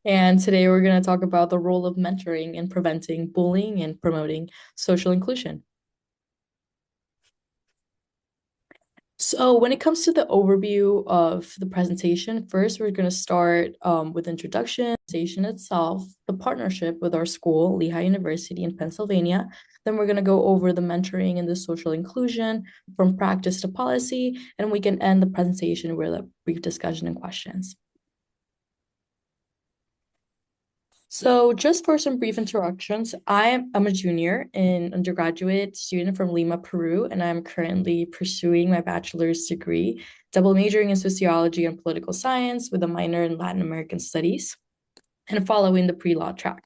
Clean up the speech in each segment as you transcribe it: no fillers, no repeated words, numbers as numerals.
And today we're going to talk about the role of mentoring in preventing bullying and promoting social inclusion. So, when it comes to the overview of the presentation, first we're going to start with introduction, presentation itself, the partnership with our school, Lehigh University in Pennsylvania. Then we're going to go over the mentoring and the social inclusion from practice to policy, and we can end the presentation with a brief discussion and questions. So, just for some brief introductions, I'm a junior and undergraduate student from Lima, Peru, and I'm currently pursuing my bachelor's degree, double majoring in sociology and political science with a minor in Latin American studies, and following the pre-law track.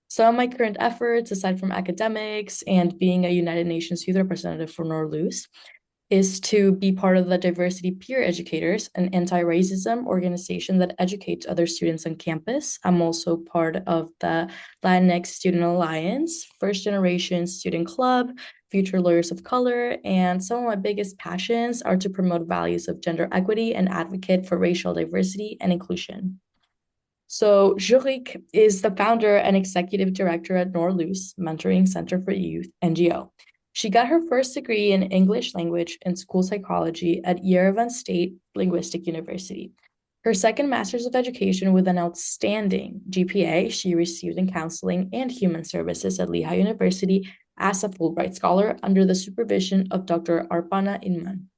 Some of my current efforts, aside from academics and being a United Nations Youth Representative for Norluz, is to be part of the Diversity Peer Educators, an anti-racism organization that educates other students on campus. I'm also part of the Latinx Student Alliance, First Generation Student Club, Future Lawyers of Color, and some of my biggest passions are to promote values of gender equity and advocate for racial diversity and inclusion. So, Jurik is the founder and executive director at Norluz Mentoring Center for Youth, NGO. She got her first degree in English language and school psychology at Yerevan State Linguistic University. Her second master's of education with an outstanding GPA she received in counseling and human services at Lehigh University as a Fulbright scholar under the supervision of Dr. Arpana Inman.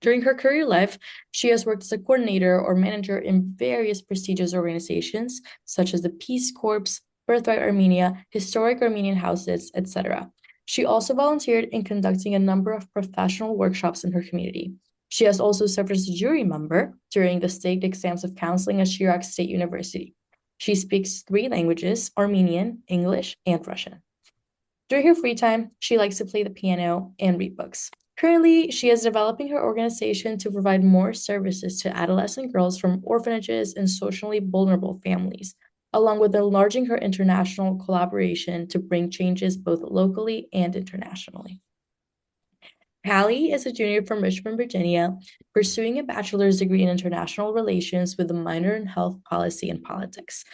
During her career life, she has worked as a coordinator or manager in various prestigious organizations such as the Peace Corps, Birthright Armenia, Historic Armenian Houses, etc. She also volunteered in conducting a number of professional workshops in her community. She has also served as a jury member during the state exams of counseling at Shirak State University. She speaks three languages: Armenian, English, and Russian. During her free time, she likes to play the piano and read books. Currently, she is developing her organization to provide more services to adolescent girls from orphanages and socially vulnerable families, along with enlarging her international collaboration to bring changes both locally and internationally. Hallie is a junior from Richmond, Virginia, pursuing a bachelor's degree in international relations with a minor in health policy and politics.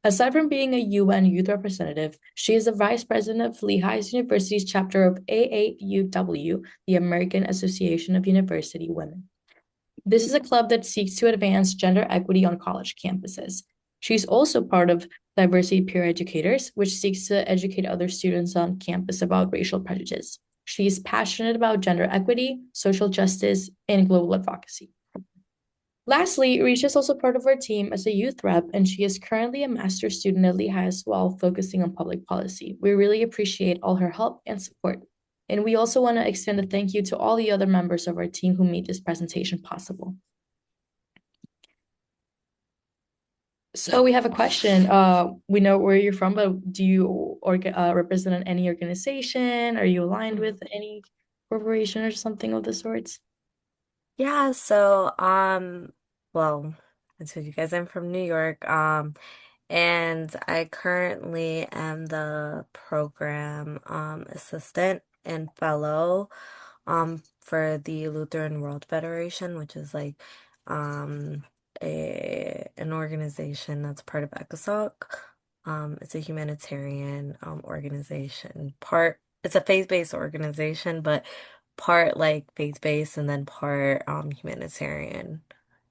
Aside from being a UN youth representative, she is the vice president of Lehigh University's chapter of AAUW, the American Association of University Women. This is a club that seeks to advance gender equity on college campuses. She's also part of Diversity Peer Educators, which seeks to educate other students on campus about racial prejudice. She's passionate about gender equity, social justice, and global advocacy. Lastly, Risha is also part of our team as a youth rep, and she is currently a master's student at Lehigh as well, focusing on public policy. We really appreciate all her help and support. And we also want to extend a thank you to all the other members of our team who made this presentation possible. So we have a question. We know where you're from, but do you represent any organization? Are you aligned with any corporation or something of the sorts? Yeah, well, I told you guys I'm from New York, and I currently am the program assistant and fellow for the Lutheran World Federation, which is like um an organization that's part of ECOSOC. It's a humanitarian organization. It's a faith-based organization, but part like faith-based and then part humanitarian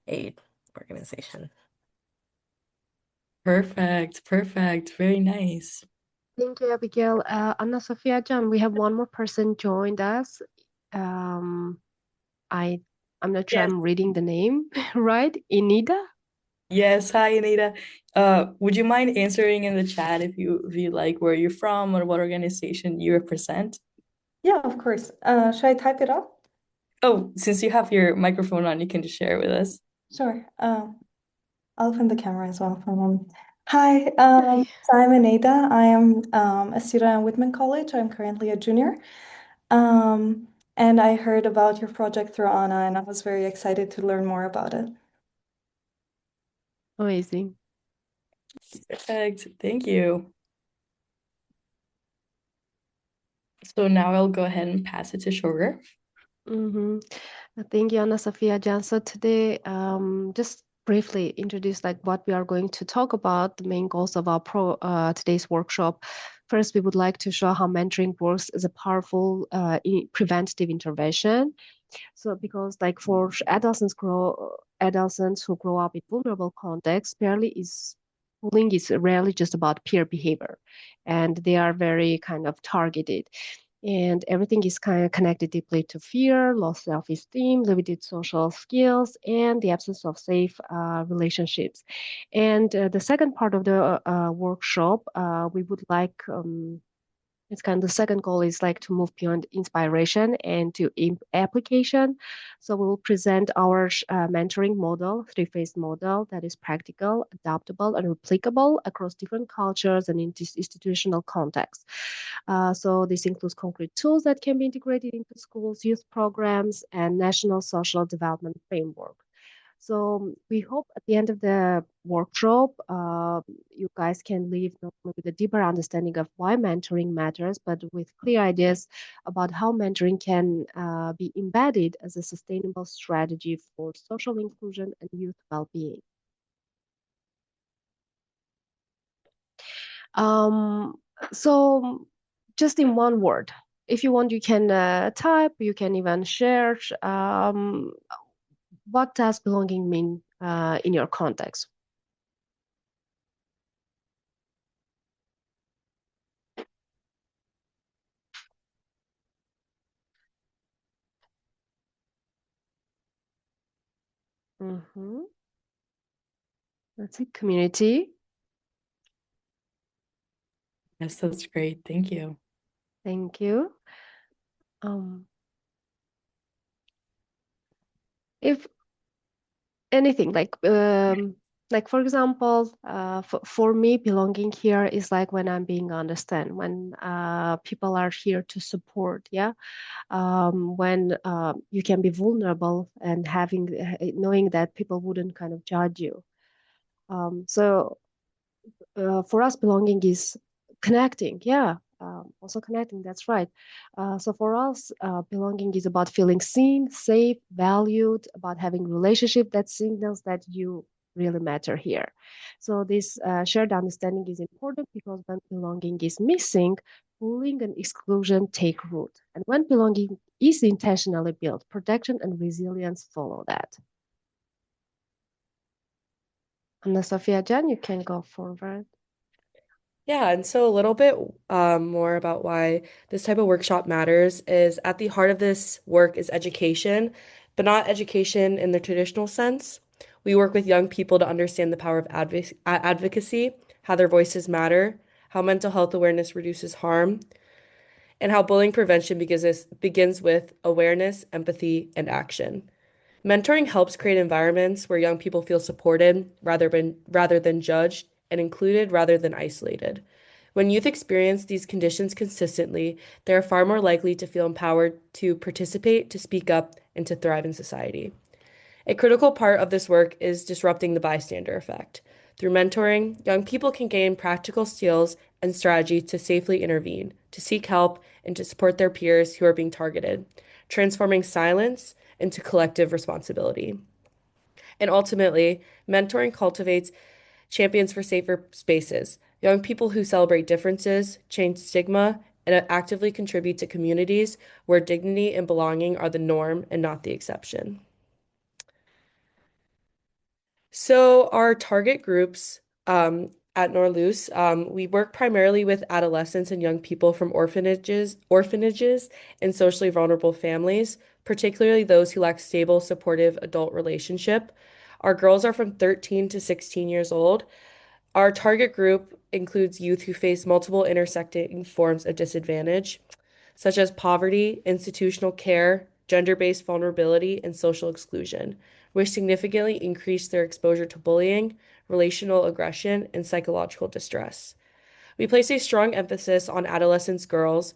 aid organization. Perfect, perfect. Very nice. Thank you, Abigail. Anna Sophia John, we have one more person joined us. Um, I I'm not sure Yes. I'm reading the name right. Inida? Yes, hi Anita. Would you mind answering in the chat if you like where you're from or what organization you represent? Yeah, of course. Should I type it up? Oh, since you have your microphone on, you can just share it with us. Sure. I'll open the camera as well for a moment. Hi, Hi. so I'm Aneda. I am a student at Whitman College. I'm currently a junior. And I heard about your project through Anna, and I was very excited to learn more about it. Amazing. Perfect. Thank you. So now I'll go ahead and pass it to Sugar. Mm-hmm. Thank you, Anna Sophia Jan. So today, just briefly introduce like what we are going to talk about, the main goals of our today's workshop. First, we would like to show how mentoring works as a powerful preventative intervention. So because like for adolescents who grow up in vulnerable contexts, bullying is rarely just about peer behavior, and they are very kind of targeted. And everything is kind of connected deeply to fear, low self-esteem, limited social skills, and the absence of safe relationships. And the second part of the workshop, we would like it's kind of the second goal is like to move beyond inspiration and to application. So we will present our mentoring model, three-phase model that is practical, adaptable, and replicable across different cultures and institutional contexts. So this includes concrete tools that can be integrated into schools, youth programs, and national social development framework. So we hope at the end of the workshop, you guys can leave not only with a deeper understanding of why mentoring matters, but with clear ideas about how mentoring can be embedded as a sustainable strategy for social inclusion and youth well-being. So just in one word, if you want, you can type, you can even share. What does belonging mean in your context? Mm-hmm. That's it, community. Yes, that's great. Thank you. Thank you. If anything like for example, for me, belonging here is like when I'm being understood, when people are here to support, yeah. When you can be vulnerable and knowing that people wouldn't kind of judge you. So for us, belonging is connecting. Yeah, also connecting. That's right. So for us, belonging is about feeling seen, safe, valued, about having relationship that signals that you really matter here. So this shared understanding is important because when belonging is missing, bullying and exclusion take root. And when belonging is intentionally built, protection and resilience follow that. Anna Sophia Jan, you can go forward. Yeah, and so a little bit more about why this type of workshop matters is at the heart of this work is education, but not education in the traditional sense. We work with young people to understand the power of advocacy, how their voices matter, how mental health awareness reduces harm, and how bullying prevention begins with awareness, empathy, and action. Mentoring helps create environments where young people feel supported rather than judged and included rather than isolated. When youth experience these conditions consistently, they are far more likely to feel empowered to participate, to speak up, and to thrive in society. A critical part of this work is disrupting the bystander effect. Through mentoring, young people can gain practical skills and strategies to safely intervene, to seek help, and to support their peers who are being targeted, transforming silence into collective responsibility. And ultimately, mentoring cultivates champions for safer spaces, young people who celebrate differences, change stigma, and actively contribute to communities where dignity and belonging are the norm and not the exception. So our target groups at Norlus, we work primarily with adolescents and young people from orphanages, and socially vulnerable families, particularly those who lack stable, supportive adult relationship. Our girls are from 13 to 16 years old. Our target group includes youth who face multiple intersecting forms of disadvantage, such as poverty, institutional care, gender-based vulnerability, and social exclusion, which significantly increase their exposure to bullying, relational aggression, and psychological distress. We place a strong emphasis on adolescent girls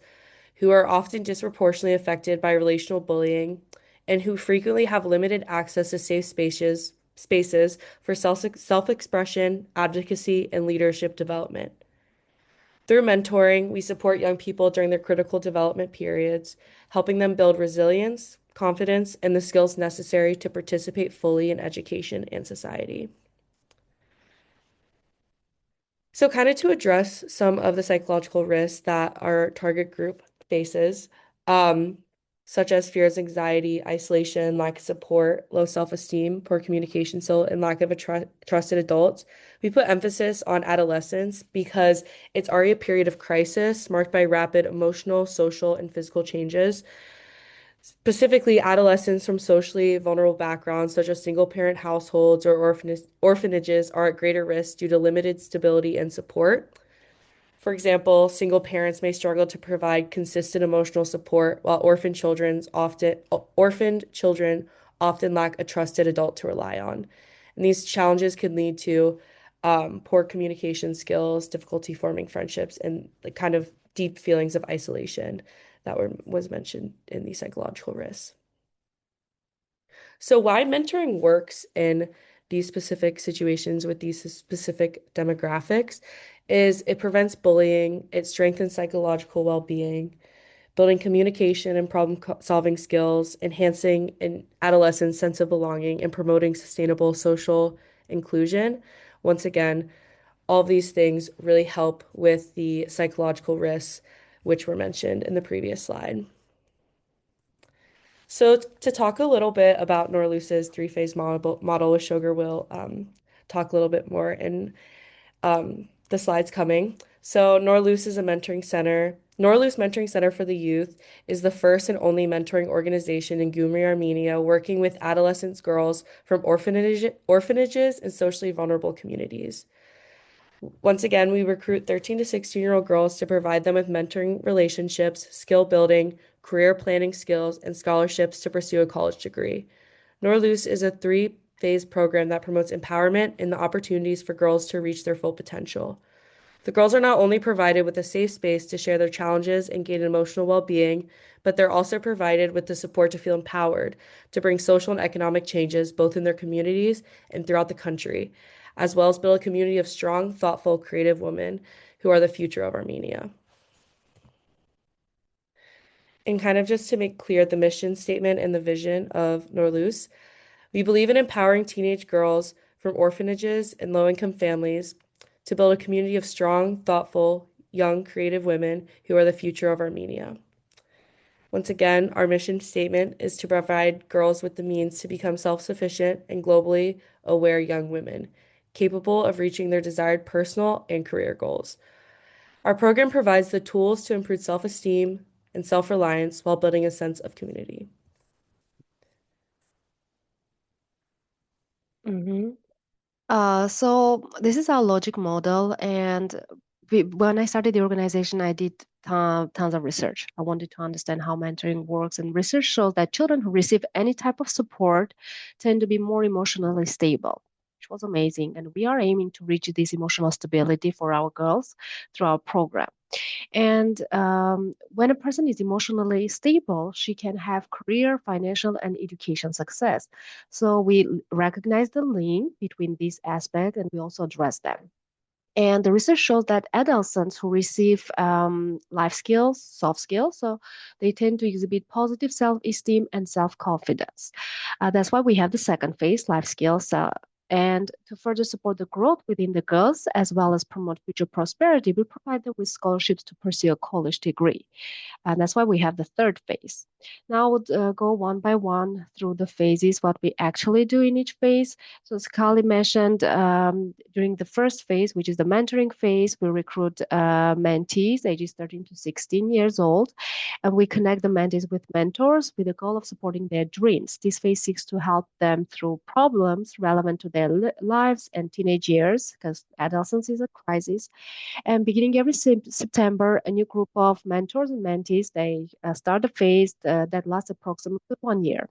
who are often disproportionately affected by relational bullying and who frequently have limited access to safe spaces for self-expression, advocacy, and leadership development. Through mentoring, we support young people during their critical development periods, helping them build resilience, confidence, and the skills necessary to participate fully in education and society. So, kind of to address some of the psychological risks that our target group faces, um, such as fears, anxiety, isolation, lack of support, low self-esteem, poor communication skill, and lack of a trusted adult, we put emphasis on adolescence because it's already a period of crisis marked by rapid emotional, social, and physical changes. Specifically, adolescents from socially vulnerable backgrounds, such as single-parent households or orphanages, are at greater risk due to limited stability and support. For example, single parents may struggle to provide consistent emotional support, while orphaned children often lack a trusted adult to rely on. And these challenges can lead to poor communication skills, difficulty forming friendships, and like kind of deep feelings of isolation that was mentioned in the psychological risks. So why mentoring works in these specific situations with these specific demographics is it prevents bullying, it strengthens psychological well-being, building communication and problem-solving skills, enhancing an adolescent's sense of belonging, and promoting sustainable social inclusion. Once again, all of these things really help with the psychological risks, which were mentioned in the previous slide. So to talk a little bit about Norlus's three-phase model with Sugar, we'll talk a little bit more in the slides coming. So Norlus is a mentoring center. Norlus Mentoring Center for the Youth is the first and only mentoring organization in Gyumri, Armenia, working with adolescent girls from orphanages and socially vulnerable communities. Once again, we recruit 13 to 16-year-old girls to provide them with mentoring relationships, skill building, career planning skills, and scholarships to pursue a college degree. Norlus is a three-phase program that promotes empowerment and the opportunities for girls to reach their full potential. The girls are not only provided with a safe space to share their challenges and gain emotional well-being, but they're also provided with the support to feel empowered to bring social and economic changes both in their communities and throughout the country, as well as build a community of strong, thoughtful, creative women who are the future of Armenia. And kind of just to make clear the mission statement and the vision of Norlus, we believe in empowering teenage girls from orphanages and low-income families to build a community of strong, thoughtful, young, creative women who are the future of Armenia. Once again, our mission statement is to provide girls with the means to become self-sufficient and globally aware young women, capable of reaching their desired personal and career goals. Our program provides the tools to improve self-esteem and self-reliance while building a sense of community. So this is our logic model, and when I started the organization, I did tons of research. I wanted to understand how mentoring works, and research shows that children who receive any type of support tend to be more emotionally stable, which was amazing. And we are aiming to reach this emotional stability for our girls through our program. And when a person is emotionally stable, she can have career, financial, and education success. So we recognize the link between these aspects and we also address them. And the research shows that adolescents who receive life skills, soft skills, so they tend to exhibit positive self-esteem and self-confidence. That's why we have the second phase, life skills. And to further support the growth within the girls, as well as promote future prosperity, we provide them with scholarships to pursue a college degree. And that's why we have the third phase. Now I would go one by one through the phases, what we actually do in each phase. So as Kali mentioned, during the first phase, which is the mentoring phase, we recruit mentees ages 13 to 16 years old, and we connect the mentees with mentors with the goal of supporting their dreams. This phase seeks to help them through problems relevant to their lives and teenage years, because adolescence is a crisis. And beginning every September, a new group of mentors and mentees, they start a phase that lasts approximately 1 year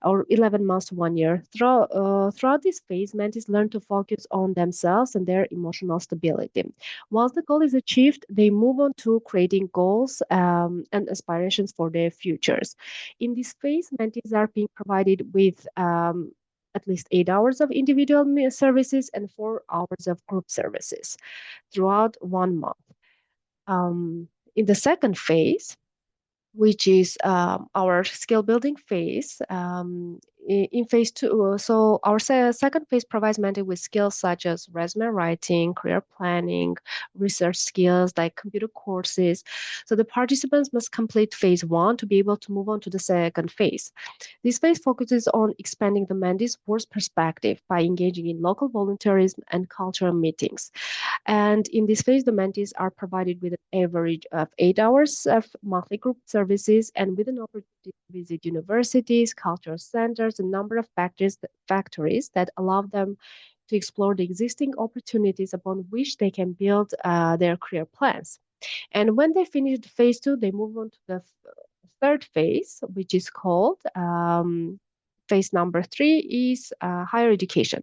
or 11 months to 1 year. Throughout this phase, mentees learn to focus on themselves and their emotional stability. Once the goal is achieved, they move on to creating goals and aspirations for their futures. In this phase, mentees are being provided with at least 8 hours of individual services and 4 hours of group services throughout 1 month. In the second phase, which is our skill building phase. In phase two, so our second phase provides mentee with skills such as resume writing, career planning, research skills like computer courses. So the participants must complete phase one to be able to move on to the second phase. This phase focuses on expanding the mentee's work perspective by engaging in local volunteerism and cultural meetings. And in this phase, the mentees are provided with an average of 8 hours of monthly group services and with an opportunity to visit universities, cultural centers, a number of factories that allow them to explore the existing opportunities upon which they can build their career plans. And when they finish the phase two, they move on to the third phase, which is called phase number three is higher education.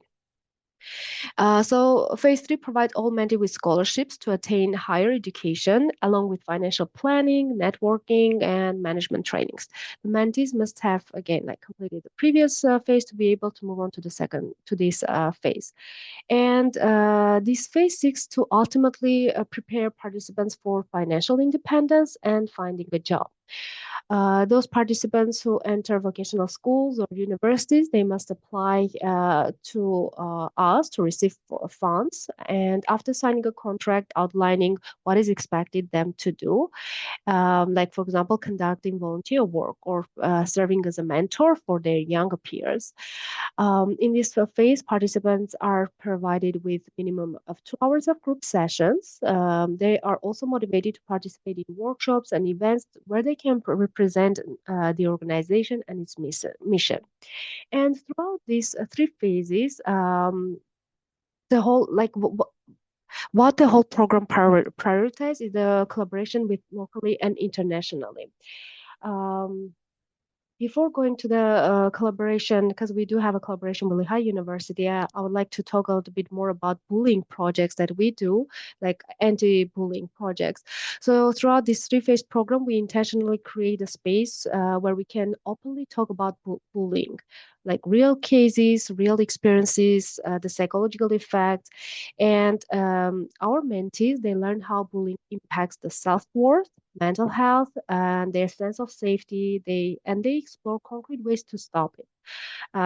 So phase three provides all mentees with scholarships to attain higher education, along with financial planning, networking, and management trainings. The mentees must have, again, like completed the previous phase to be able to move on to this phase. And this phase seeks to ultimately prepare participants for financial independence and finding a job. Those participants who enter vocational schools or universities, they must apply to us to receive funds. And after signing a contract outlining what is expected them to do, like for example, conducting volunteer work or serving as a mentor for their younger peers. In this phase, participants are provided with minimum of 2 hours of group sessions. They are also motivated to participate in workshops and events where they can represent the organization and its mission. And throughout these three phases, the whole like what the whole program prioritizes is the collaboration with locally and internationally. Um, Before going to the collaboration, because we do have a collaboration with Lehigh University, I would like to talk a little bit more about bullying projects that we do, like anti-bullying projects. So throughout this three-phase program, we intentionally create a space where we can openly talk about bullying, like real cases, real experiences, the psychological effects. And our mentees, they learn how bullying impacts the self-worth, mental health, and their sense of safety. They explore concrete ways to stop it.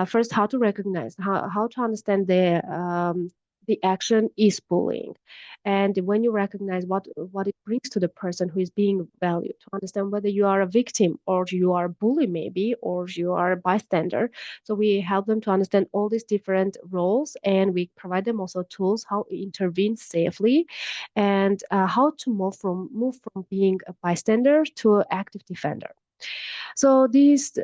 First, how to recognize, how to understand the action is bullying, and when you recognize what it brings to the person who is being valued, to understand whether you are a victim or you are a bully maybe, or you are a bystander. So we help them to understand all these different roles, and we provide them also tools how to intervene safely, and how to move from being a bystander to an active defender. So this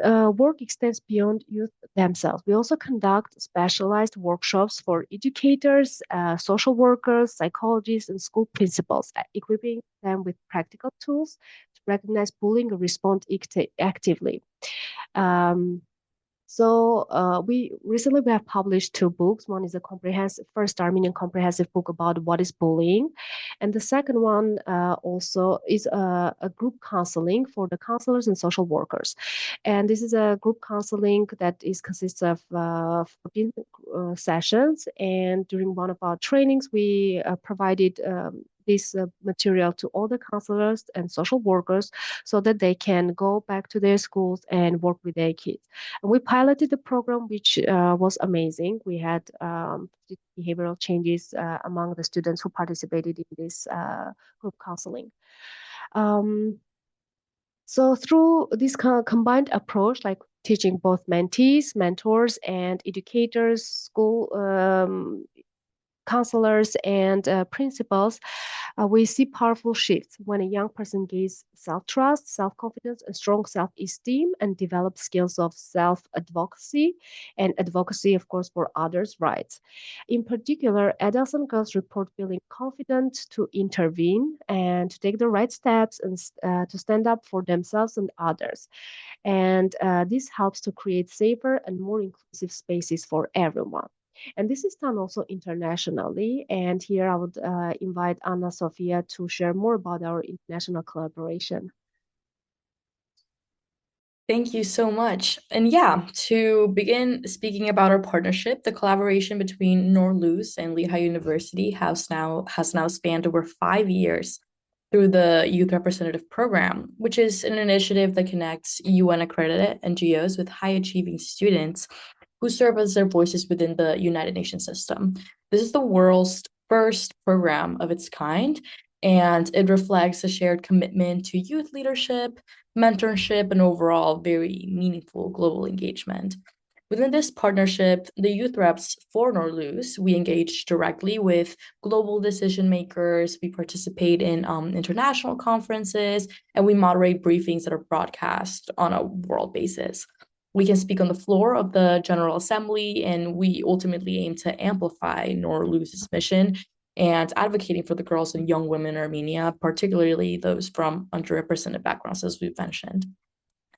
work extends beyond youth themselves. We also conduct specialized workshops for educators, social workers, psychologists, and school principals, equipping them with practical tools to recognize bullying and respond actively. Um, we have published two books. One is a first Armenian comprehensive book about what is bullying, and the second one also is a group counseling for the counselors and social workers. And this is a group counseling that consists of 14 sessions. And during one of our trainings, we provided this material to all the counselors and social workers so that they can go back to their schools and work with their kids. And we piloted the program, which was amazing. We had behavioral changes among the students who participated in this group counseling. So through this combined approach, like teaching both mentees, mentors, and educators, school counselors, and principals, we see powerful shifts when a young person gains self-trust, self-confidence, and strong self-esteem, and develops skills of self-advocacy and advocacy, of course, for others' rights. In particular, adults and girls report feeling confident to intervene and to take the right steps and to stand up for themselves and others. And this helps to create safer and more inclusive spaces for everyone. And this is done also internationally. And here I would invite Anna Sofia to share more about our international collaboration. Thank you so much. And yeah, to begin speaking about our partnership, the collaboration between Norluz and Lehigh University has now spanned over 5 years. through the Youth Representative Program, which is an initiative that connects UN-accredited NGOs with high-achieving students who serve as their voices within the United Nations system. This is the world's first program of its kind, and it reflects a shared commitment to youth leadership, mentorship, and overall very meaningful global engagement. Within this partnership, the youth reps for Norluz, we engage directly with global decision makers, we participate in international conferences, and we moderate briefings that are broadcast on a world basis. We can speak on the floor of the General Assembly, and we ultimately aim to amplify Norluz's mission and advocating for the girls and young women in Armenia, particularly those from underrepresented backgrounds, as we've mentioned.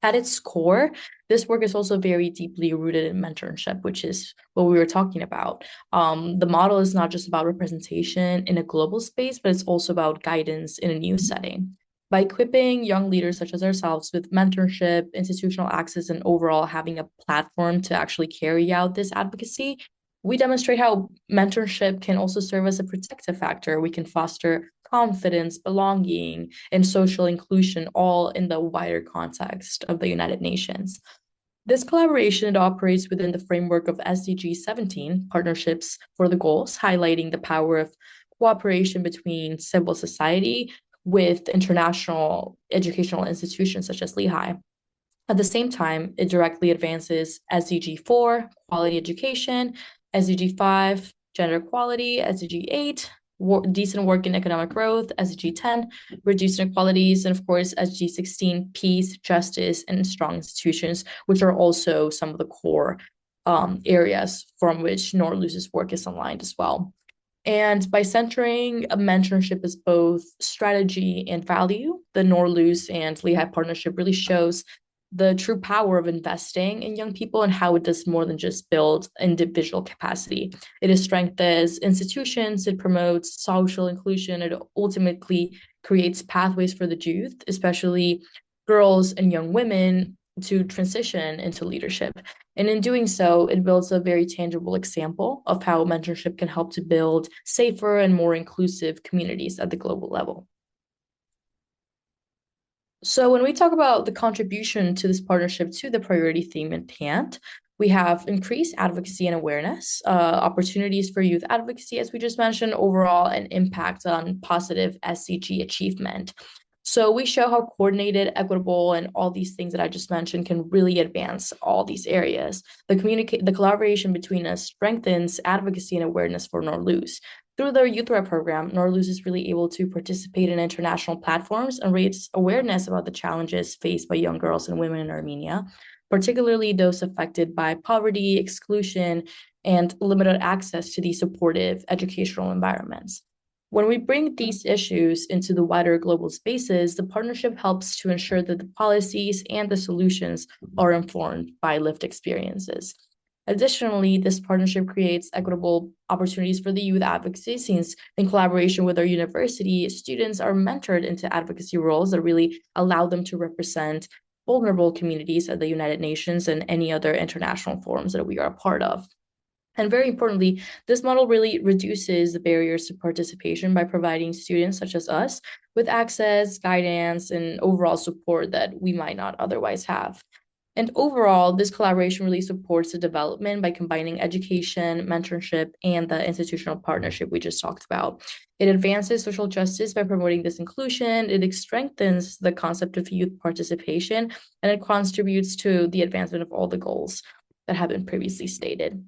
At its core, this work is also very deeply rooted in mentorship, which is what we were talking about. The model is not just about representation in a global space, but it's also about guidance in a new setting. By equipping young leaders such as ourselves with mentorship, institutional access, and overall having a platform to actually carry out this advocacy, we demonstrate how mentorship can also serve as a protective factor. We can foster confidence, belonging, and social inclusion, all in the wider context of the United Nations. This collaboration operates within the framework of SDG 17, Partnerships for the Goals, highlighting the power of cooperation between civil society with international educational institutions such as Lehigh. At the same time, it directly advances SDG 4, quality education, SDG 5, gender equality, SDG 8, decent work and economic growth, SDG 10, reduced inequalities, and of course, SDG 16, peace, justice, and strong institutions, which are also some of the core areas from which Norluz's work is aligned as well. And by centering a mentorship as both strategy and value, the Norluz and Lehigh partnership really shows the true power of investing in young people and how it does more than just build individual capacity. It strengthens institutions, it promotes social inclusion, it ultimately creates pathways for the youth, especially girls and young women, to transition into leadership. And in doing so, it builds a very tangible example of how mentorship can help to build safer and more inclusive communities at the global level. So when we talk about the contribution to this partnership to the priority theme at hand, we have increased advocacy and awareness, opportunities for youth advocacy, as we just mentioned, overall, and impact on positive SDG achievement. So we show how coordinated, equitable, and all these things that I just mentioned can really advance all these areas. The collaboration between us strengthens advocacy and awareness for Norluz. Through their Youth Rep program, Norluz is really able to participate in international platforms and raise awareness about the challenges faced by young girls and women in Armenia, particularly those affected by poverty, exclusion, and limited access to these supportive educational environments. When we bring these issues into the wider global spaces, the partnership helps to ensure that the policies and the solutions are informed by lived experiences. Additionally, this partnership creates equitable opportunities for the youth advocacy, since in collaboration with our university, students are mentored into advocacy roles that really allow them to represent vulnerable communities at the United Nations and any other international forums that we are a part of. And very importantly, this model really reduces the barriers to participation by providing students such as us with access, guidance, and overall support that we might not otherwise have. And overall, this collaboration really supports the development by combining education, mentorship, and the institutional partnership we just talked about. It advances social justice by promoting this inclusion, it strengthens the concept of youth participation, and it contributes to the advancement of all the goals that have been previously stated.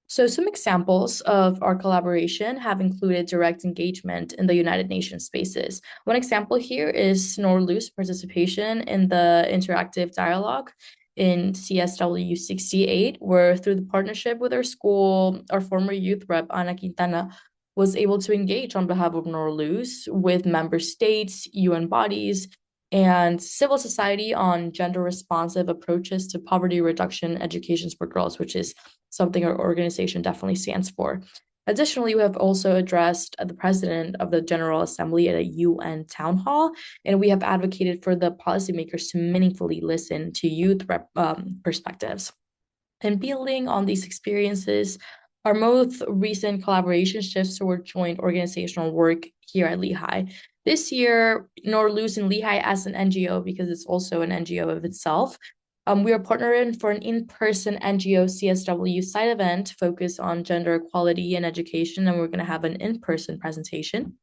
So some examples of our collaboration have included direct engagement in the United Nations spaces. One example here is Norluz participation in the interactive dialogue in CSW 68, where through the partnership with our school, our former youth rep, Ana Quintana, was able to engage on behalf of Norluz with member states, UN bodies, and civil society on gender-responsive approaches to poverty reduction educations for girls, which is something our organization definitely stands for. Additionally, we have also addressed the president of the General Assembly at a UN town hall, and we have advocated for the policymakers to meaningfully listen to youth perspectives. And building on these experiences, Our most recent collaboration shifts toward joint organizational work here at Lehigh. This year, Norluz and Lehigh as an NGO, because it's also an NGO of itself, we are partnering for an in-person NGO CSW site event focused on gender equality and education, and we're going to have an in-person presentation.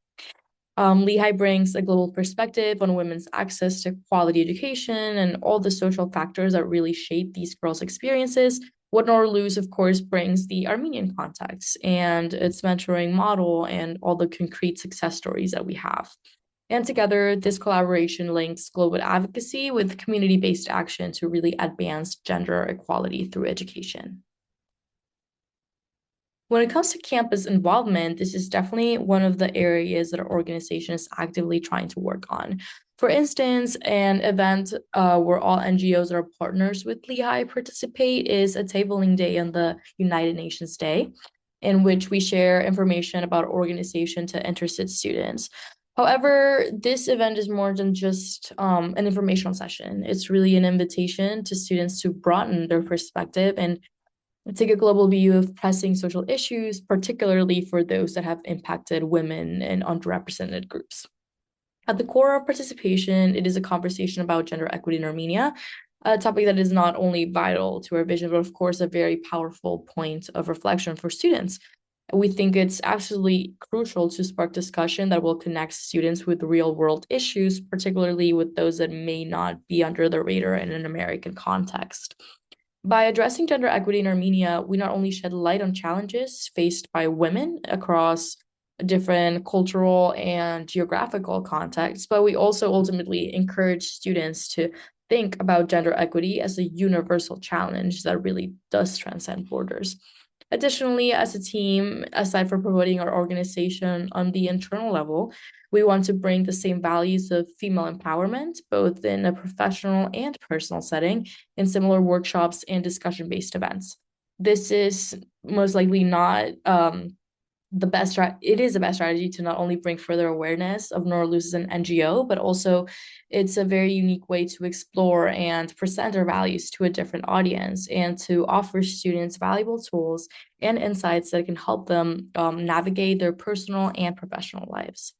Lehigh brings a global perspective on women's access to quality education and all the social factors that really shape these girls' experiences. What Norluz, of course, brings the Armenian context and its mentoring model and all the concrete success stories that we have. And together, this collaboration links global advocacy with community-based action to really advance gender equality through education. When it comes to campus involvement, this is definitely one of the areas that our organization is actively trying to work on. For instance, an event where all NGOs that are partners with Lehigh participate is a tabling day on the United Nations Day, in which we share information about our organization to interested students. However, this event is more than just an informational session. It's really an invitation to students to broaden their perspective and take a global view of pressing social issues, particularly for those that have impacted women and underrepresented groups. At the core of participation, it is a conversation about gender equity in Armenia, a topic that is not only vital to our vision, but of course, a very powerful point of reflection for students. We think it's absolutely crucial to spark discussion that will connect students with real world issues, particularly with those that may not be under the radar in an American context. By addressing gender equity in Armenia, we not only shed light on challenges faced by women across different cultural and geographical contexts, but we also ultimately encourage students to think about gender equity as a universal challenge that really does transcend borders. Additionally, as a team, aside from promoting our organization on the internal level, we want to bring the same values of female empowerment, both in a professional and personal setting, in similar workshops and discussion-based events. This is most likely not it is the best strategy to not only bring further awareness of Norluz as an NGO, but also it's a very unique way to explore and present our values to a different audience and to offer students valuable tools and insights that can help them navigate their personal and professional lives.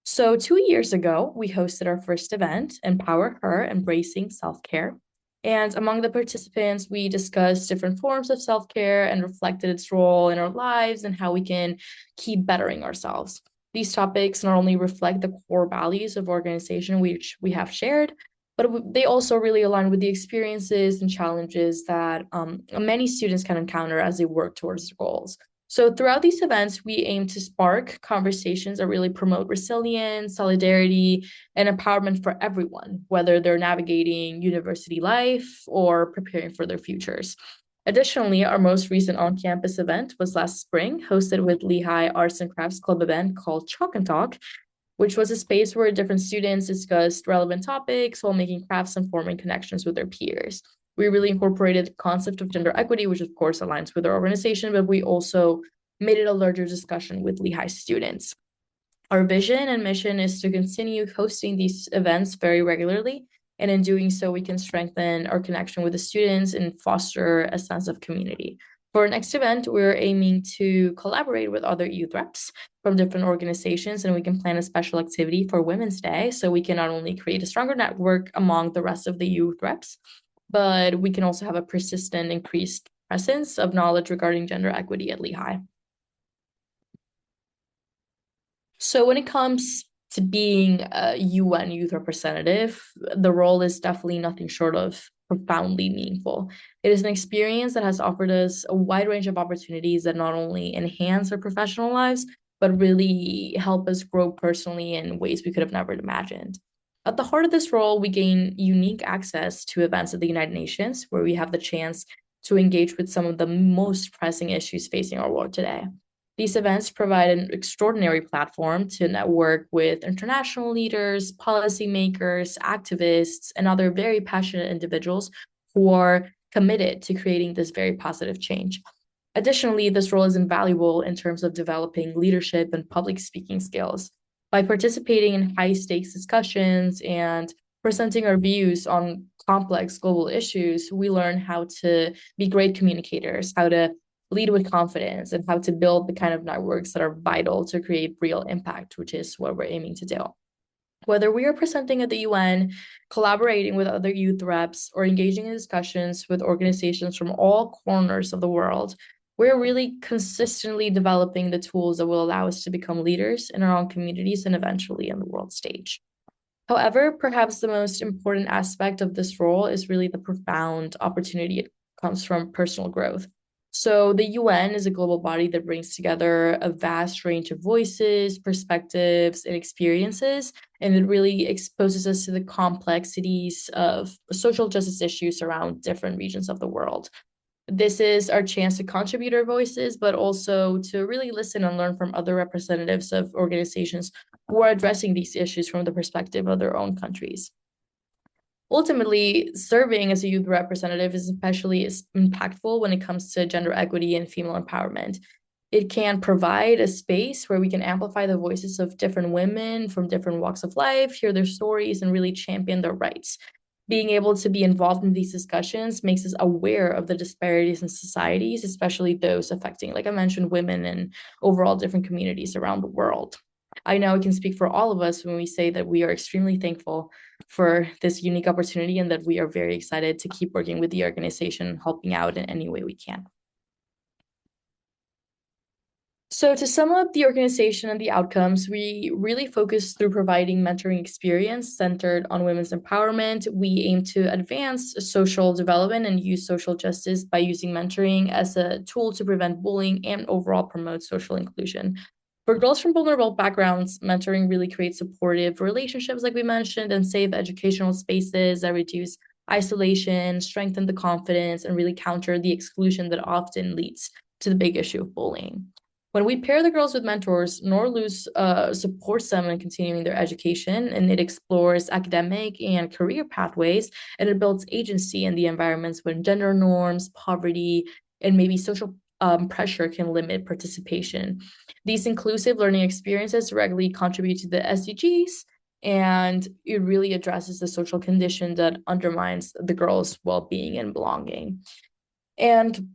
So 2 years ago, we hosted our first event, Empower Her, Embracing Self-Care. And among the participants, we discussed different forms of self-care and reflected its role in our lives and how we can keep bettering ourselves. These topics not only reflect the core values of organization which we have shared, but they also really align with the experiences and challenges that many students can encounter as they work towards their goals. So throughout these events, we aim to spark conversations that really promote resilience, solidarity, and empowerment for everyone, whether they're navigating university life or preparing for their futures. Additionally, our most recent on-campus event was last spring, hosted with Lehigh Arts and Crafts Club event called Chalk and Talk, which was a space where different students discussed relevant topics while making crafts and forming connections with their peers. We really incorporated the concept of gender equity, which of course aligns with our organization, but we also made it a larger discussion with Lehigh students. Our vision and mission is to continue hosting these events very regularly, and in doing so, we can strengthen our connection with the students and foster a sense of community. For our next event, we're aiming to collaborate with other youth reps from different organizations, and we can plan a special activity for Women's Day, so we can not only create a stronger network among the rest of the youth reps, but we can also have a persistent increased presence of knowledge regarding gender equity at Lehigh. So when it comes to being a UN youth representative, the role is definitely nothing short of profoundly meaningful. It is an experience that has offered us a wide range of opportunities that not only enhance our professional lives, but really help us grow personally in ways we could have never imagined. At the heart of this role, we gain unique access to events at the United Nations, where we have the chance to engage with some of the most pressing issues facing our world today. These events provide an extraordinary platform to network with international leaders, policymakers, activists, and other very passionate individuals who are committed to creating this very positive change. Additionally, this role is invaluable in terms of developing leadership and public speaking skills. By participating in high-stakes discussions and presenting our views on complex global issues, we learn how to be great communicators, how to lead with confidence, and how to build the kind of networks that are vital to create real impact, which is what we're aiming to do. Whether we are presenting at the UN, collaborating with other youth reps, or engaging in discussions with organizations from all corners of the world, we're really consistently developing the tools that will allow us to become leaders in our own communities and eventually on the world stage. However, perhaps the most important aspect of this role is really the profound opportunity it comes from personal growth. So, the UN is a global body that brings together a vast range of voices, perspectives, and experiences, and it really exposes us to the complexities of social justice issues around different regions of the world. This is our chance to contribute our voices, but also to really listen and learn from other representatives of organizations who are addressing these issues from the perspective of their own countries. Ultimately, serving as a youth representative is especially impactful when it comes to gender equity and female empowerment. It can provide a space where we can amplify the voices of different women from different walks of life, hear their stories, and really champion their rights. Being able to be involved in these discussions makes us aware of the disparities in societies, especially those affecting, like I mentioned, women and overall different communities around the world. I know I can speak for all of us when we say that we are extremely thankful for this unique opportunity and that we are very excited to keep working with the organization, helping out in any way we can. So to sum up the organization and the outcomes, we really focus through providing mentoring experience centered on women's empowerment. We aim to advance social development and use social justice by using mentoring as a tool to prevent bullying and overall promote social inclusion. For girls from vulnerable backgrounds, mentoring really creates supportive relationships, like we mentioned, and safe educational spaces that reduce isolation, strengthen the confidence, and really counter the exclusion that often leads to the big issue of bullying. When we pair the girls with mentors, Norluz supports them in continuing their education, and it explores academic and career pathways, and it builds agency in the environments when gender norms, poverty, and maybe social pressure can limit participation. These inclusive learning experiences regularly contribute to the SDGs, and it really addresses the social condition that undermines the girls' well-being and belonging. And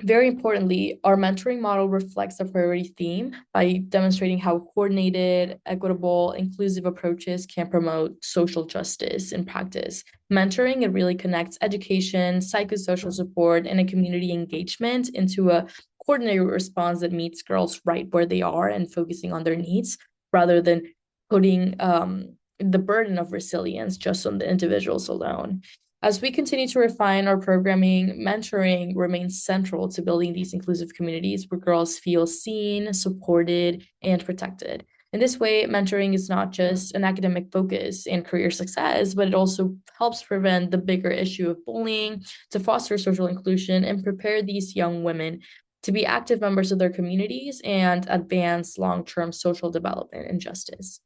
very importantly, our mentoring model reflects a priority theme by demonstrating how coordinated, equitable, inclusive approaches can promote social justice in practice. Mentoring, it really connects education, psychosocial support, and a community engagement into a coordinated response that meets girls right where they are and focusing on their needs rather than putting the burden of resilience just on the individuals alone. As we continue to refine our programming, mentoring remains central to building these inclusive communities where girls feel seen, supported, and protected. In this way, mentoring is not just an academic focus and career success, but it also helps prevent the bigger issue of bullying, to foster social inclusion, and prepare these young women to be active members of their communities and advance long-term social development and justice.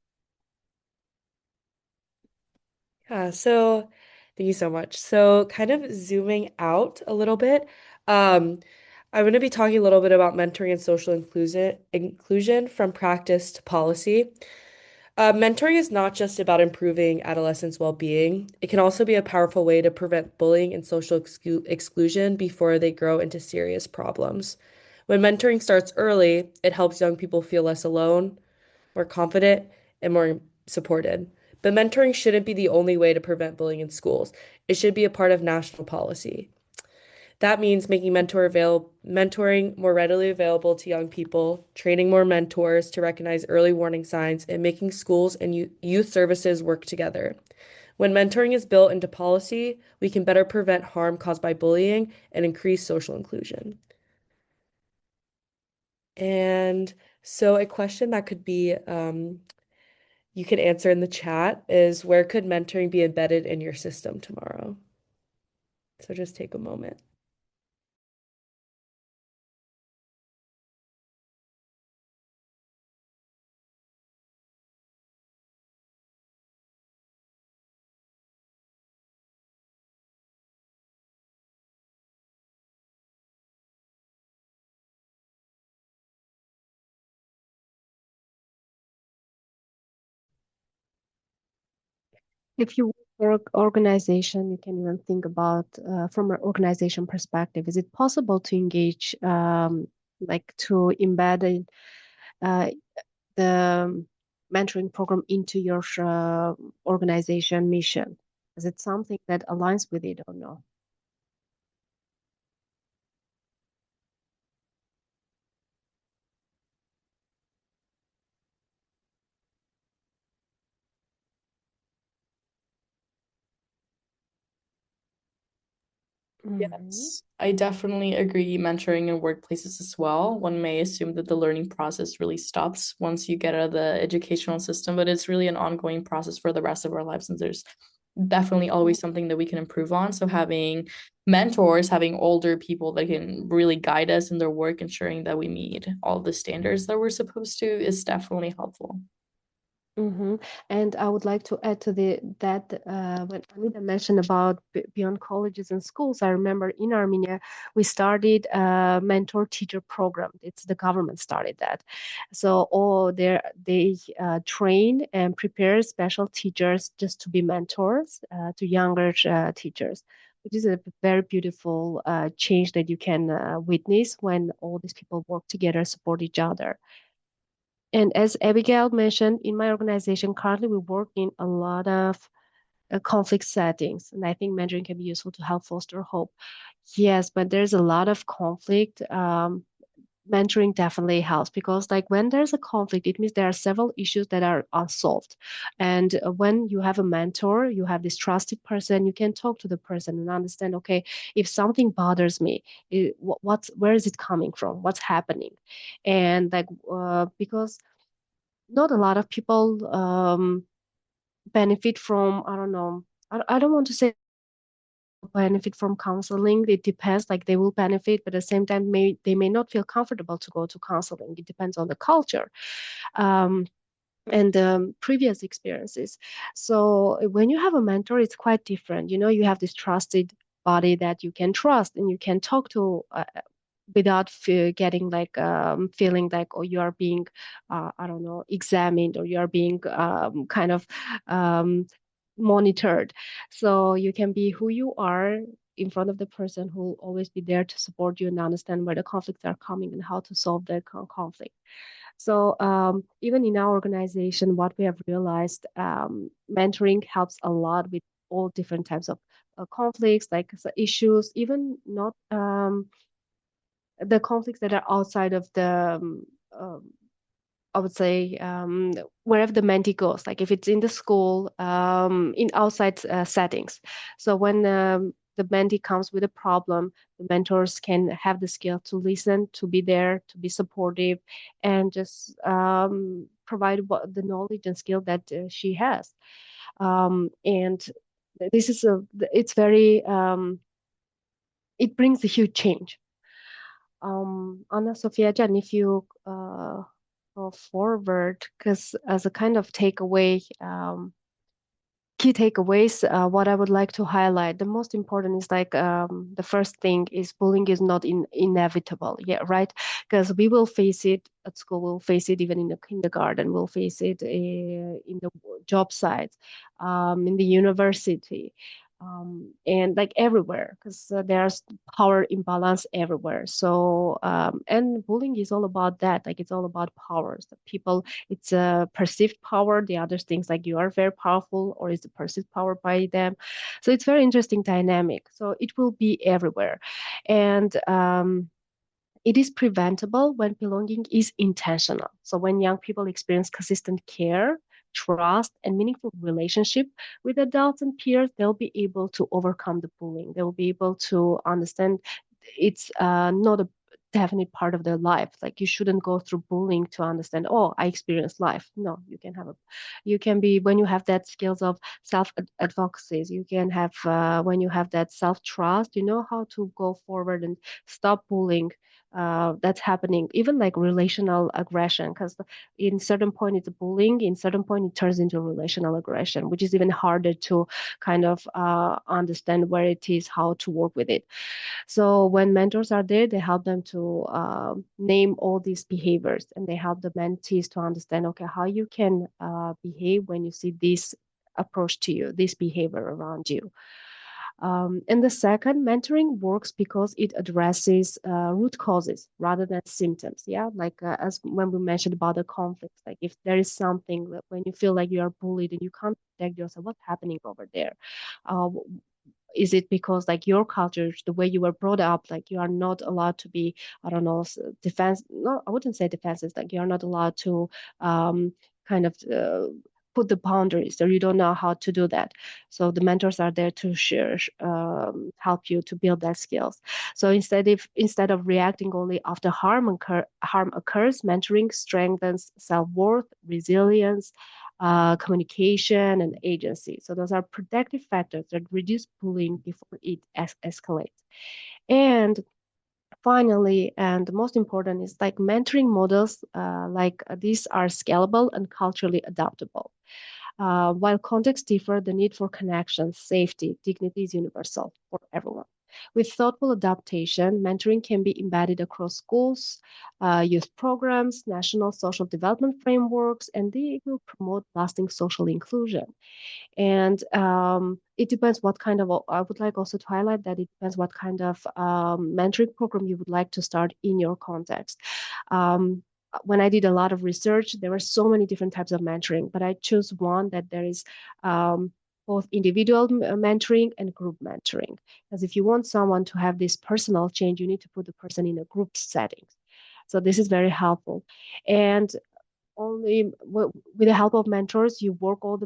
Yeah, so thank you so much. So, kind of zooming out a little bit, I'm going to be talking a little bit about mentoring and social inclusion from practice to policy. Mentoring is not just about improving adolescents' well-being. It can also be a powerful way to prevent bullying and social exclusion before they grow into serious problems. When mentoring starts early, it helps young people feel less alone, more confident, and more supported. But mentoring shouldn't be the only way to prevent bullying in schools. It should be a part of national policy. That means making mentoring more readily available to young people, training more mentors to recognize early warning signs, and making schools and youth services work together. When mentoring is built into policy, we can better prevent harm caused by bullying and increase social inclusion. And so a question that could be you can answer in the chat is, where could mentoring be embedded in your system tomorrow? So just take a moment. If you For organization, you can even think about from an organization perspective, is it possible to engage, like to embed uh, the mentoring program into your organization mission? Is it something that aligns with it or no? Mhm. Yes, I definitely agree. Mentoring in workplaces as well. One may assume that the learning process really stops once you get out of the educational system, but it's really an ongoing process for the rest of our lives, and there's definitely always something that we can improve on. So having mentors, having older people that can really guide us in their work, ensuring that we meet all the standards that we're supposed to, is definitely helpful. Mm-hmm. And I would like to add to that when Anita mentioned about beyond colleges and schools, I remember in Armenia we started a mentor teacher program. It's the government started that, so all they train and prepare special teachers just to be mentors to younger teachers, which is a very beautiful change that you can witness when all these people work together, support each other. And as Abigail mentioned, in my organization, currently we work in a lot of conflict settings, and I think mentoring can be useful to help foster hope. Yes, but there's a lot of conflict. Mentoring definitely helps because, like, when there's a conflict, it means there are several issues that are unsolved. And when you have a mentor, you have this trusted person, you can talk to the person and understand, okay, if something bothers me, where is it coming from? What's happening? And like, because not a lot of people benefit from, I don't know, I don't want to say benefit from counseling. It depends, like they will benefit, but at the same time they may not feel comfortable to go to counseling. It depends on the culture um, and previous experiences. So when you have a mentor, it's quite different. You know, you have this trusted body that you can trust and you can talk to without getting like feeling like, oh, you are being I don't know, examined, or you are being kind of um, monitored. So you can be who you are in front of the person who will always be there to support you and understand where the conflicts are coming and how to solve the conflict. So even in our organization, what we have realized, mentoring helps a lot with all different types of conflicts, like issues, even not the conflicts that are outside of the I would say wherever the mentee goes, like if it's in the school, in outside settings. So when the mentee comes with a problem, the mentors can have the skill to listen, to be there, to be supportive, and just provide the knowledge and skill that she has. And this is it's very, it brings a huge change. Anna Sophia Jan, if you go forward, because as a kind of takeaway, key takeaways, what I would like to highlight, the most important is like the first thing is bullying is not inevitable. Yeah, right? Because we will face it at school, we'll face it even in the kindergarten, we'll face it in the job sites, in the university. And like everywhere, because there's power imbalance everywhere. So, and bullying is all about that. Like it's all about powers. The people, it's a perceived power. The other things like you are very powerful, or is it perceived power by them? So it's very interesting dynamic. So it will be everywhere, and it is preventable when belonging is intentional. So when young people experience consistent care, trust, and meaningful relationship with adults and peers, they'll be able to overcome the bullying. They'll be able to understand it's not a definite part of their life. Like you shouldn't go through bullying to understand, oh, I experienced life. No, you can be, when you have that skills of self advocacy, you can have, when you have that self trust, you know how to go forward and stop bullying that's happening, even like relational aggression, because in certain point it's bullying, in certain point it turns into relational aggression, which is even harder to kind of understand where it is, how to work with it. So when mentors are there, they help them to name all these behaviors, and they help the mentees to understand, okay, how you can behave when you see these approach to you, this behavior around you. And the second, mentoring works because it addresses root causes rather than symptoms. Yeah, like as when we mentioned about the conflicts, like if there is something that when you feel like you are bullied and you can't protect yourself, what's happening over there? Uh, is it because like your culture, the way you were brought up, like you are not allowed to be, I don't know, defense? No, I wouldn't say defenses. Like you are not allowed to kind of put the boundaries, or you don't know how to do that. So the mentors are there to share, help you to build that skills. So instead of reacting only after harm occurs, mentoring strengthens self-worth, resilience, communication, and agency. So those are protective factors that reduce bullying before it escalates. And finally, and the most important is like mentoring models these are scalable and culturally adaptable. While contexts differ, the need for connection, safety, dignity is universal for everyone. With thoughtful adaptation, mentoring can be embedded across schools, youth programs, national social development frameworks, and they will promote lasting social inclusion. And it depends what kind of, I would like also to highlight that it depends what kind of mentoring program you would like to start in your context. When I did a lot of research, there were so many different types of mentoring, but I chose one that there is both individual mentoring and group mentoring. Because if you want someone to have this personal change, you need to put the person in a group setting. So this is very helpful. And only with the help of mentors, you work on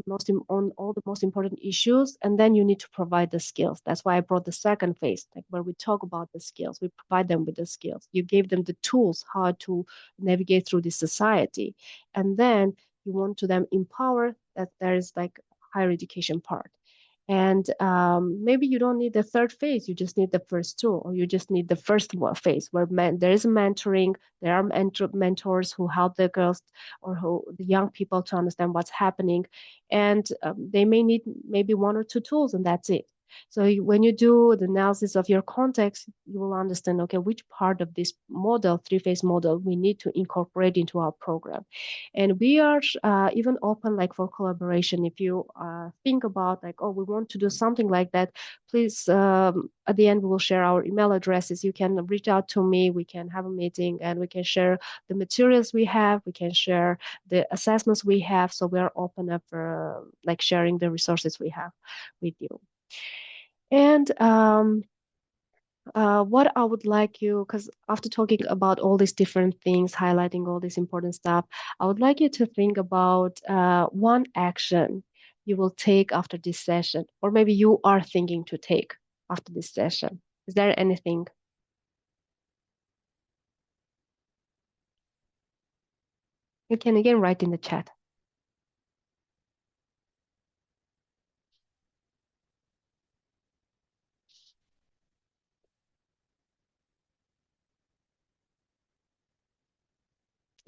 all the most important issues, and then you need to provide the skills. That's why I brought the second phase, like where we talk about the skills. We provide them with the skills. You gave them the tools how to navigate through this society, and then you want to them empower that there is like higher education part. And maybe you don't need the third phase, you just need the first two, or you just need the first one phase where there is mentoring, there are mentors who help the girls or who the young people to understand what's happening. And they may need maybe one or two tools, and that's it. So when you do the analysis of your context, you will understand, okay, which part of this model, three-phase model, we need to incorporate into our program. And we are even open like for collaboration. If you think about like, oh, we want to do something like that, please, at the end, we will share our email addresses. You can reach out to me. We can have a meeting and we can share the materials we have. We can share the assessments we have. So we are open up for like sharing the resources we have with you. And what I would like you, because after talking about all these different things, highlighting all this important stuff, I would like you to think about one action you will take after this session, or maybe you are thinking to take after this session. Is there anything? You can again write in the chat.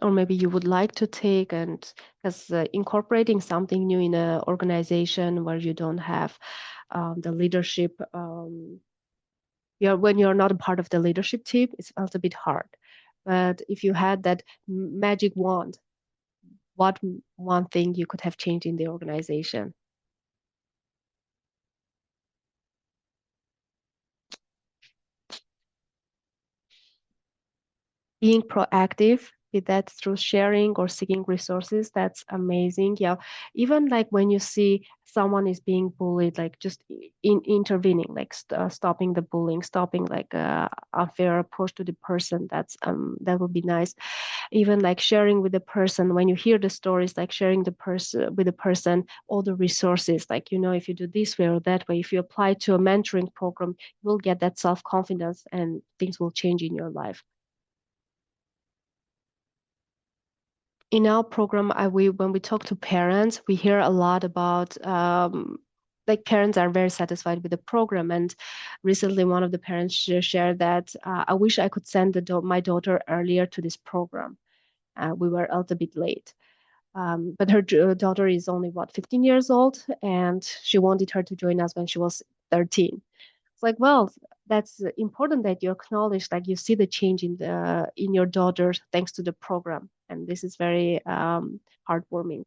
Or maybe you would like to take, and because incorporating something new in an organization where you don't have the leadership, when you're not a part of the leadership team, it's a little bit hard. But if you had that magic wand, what one thing you could have changed in the organization? Being proactive, be that through sharing or seeking resources, that's amazing. Yeah, even like when you see someone is being bullied, like just intervening, like stopping the bullying, stopping like unfair approach to the person, that would be nice. Even like sharing with the person, when you hear the stories, like sharing the person with the person all the resources, like, if you do this way or that way, if you apply to a mentoring program, you will get that self-confidence and things will change in your life. In our program, when we talk to parents, we hear a lot about like parents are very satisfied with the program. And recently, one of the parents shared that I wish I could send my daughter earlier to this program. We were a little bit late. But her daughter is only 15 years old, and she wanted her to join us when she was 13. It's like, well, that's important that you acknowledge, like you see the change in your daughter thanks to the program, and this is very heartwarming.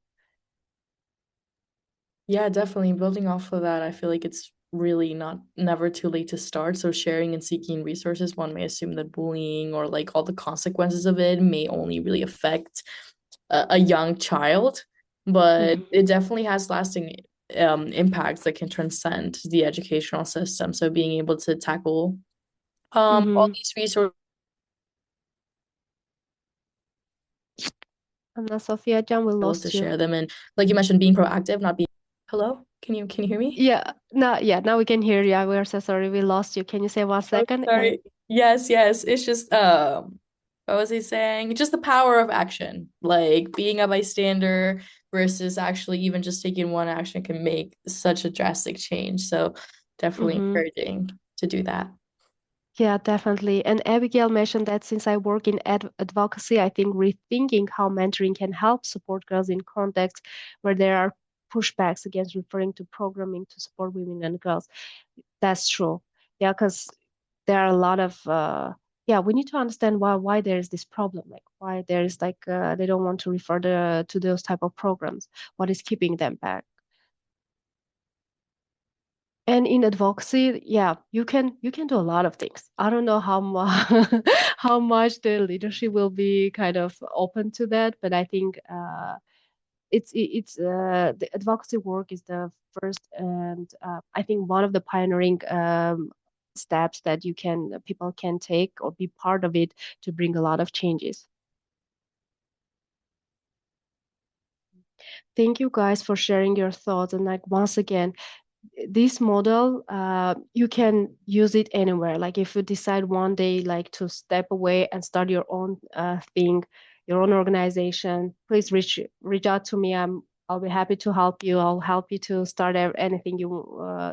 Yeah, definitely. Building off of that, I feel like it's really not never too late to start. So sharing and seeking resources, one may assume that bullying or like all the consequences of it may only really affect a young child, but Mhm. it definitely has lasting impacts that can transcend the educational system. So being able to tackle all Mhm. these resources Anna Sophia John, we to lost you. share them, and like you mentioned, being proactive, not being hello, can you hear me? Now we can hear you. We are so sorry we lost you. Can you say one Oh, second? And sorry. Yes, yes. It's just what was he saying? Just the power of action. Like being a bystander versus actually even just taking one action can make such a drastic change. So definitely mhm. encouraging to do that. Yeah, definitely. And Abigail mentioned that since I work in advocacy, I think rethinking how mentoring can help support girls in contexts where there are pushbacks against referring to programming to support women and girls. That's true. Yeah, because there are a lot of yeah, we need to understand why there is this problem, like why there is like they don't want to refer to those type of programs. What is keeping them back? And in advocacy, yeah, you can do a lot of things. I don't know how much how much the leadership will be kind of open to that, but I think the advocacy work is the first and I think one of the pioneering steps that people can take or be part of it to bring a lot of changes. Thank you guys for sharing your thoughts. And like once again, this model, you can use it anywhere. Like if you decide one day like to step away and start your own thing, your own organization, please reach out to me. I'll be happy to help you. I'll help you to start anything you